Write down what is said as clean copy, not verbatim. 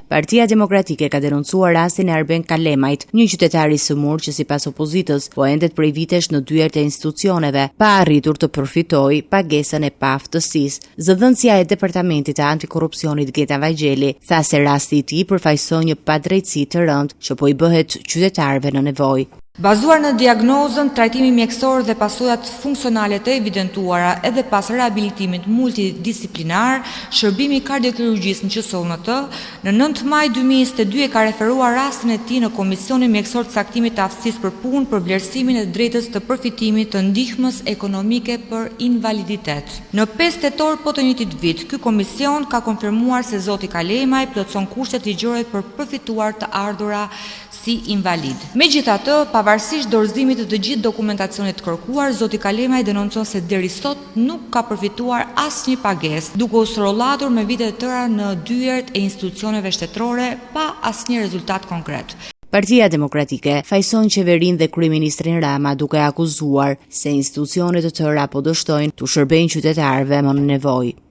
Partia Demokratike ka denoncuar rastin e Arben Kalemajt, një qytetar i sëmur që sipas opozitës po endet prej vitesh në dyert e institucioneve, pa arritur të përfitojë pagesën e paaftësisë. Zëdhënësia e Departamentit të Antikorrupsionit Geta Vajgjeli tha se rasti i tij përfaqëson një padrejtësi të rëndë që po i bëhet qytetarëve në nevojë. Bazuar në diagnozën, trajtimi mjekësor dhe pasojat funksionale të evidentuara edhe pas rehabilitimit multidisiplinar, shërbimi kardiokirurgjisë në QSONT në 9 maj 2022 ka referuar rastin e tij në Komisionin Mjekësor të Caktimit të Aftësisë për Punë për vlerësimin e drejtës të përfitimit të ndihmës ekonomike për invaliditet. Në 5 tetor po të njëjtit vit, ky komision ka konfirmuar se zoti Kalemaj plotson kushtet ligjore për përfituar të ardhura si invalid. Megjithatë, pavarësisht dorëzimit të gjithë dokumentacionit të kërkuar, zoti Kalemaj denoncon se deri sot nuk ka përfituar asnjë pagesë, duke u srollatur me vite të tëra në dyert e institucioneve shtetërore pa asnjë rezultat konkret. Partia Demokratike fajson qeverinë dhe kryeministrin Rama duke akuzuar se institucione të tëra po dështojnë të shërbejnë qytetarëve më në nevojë.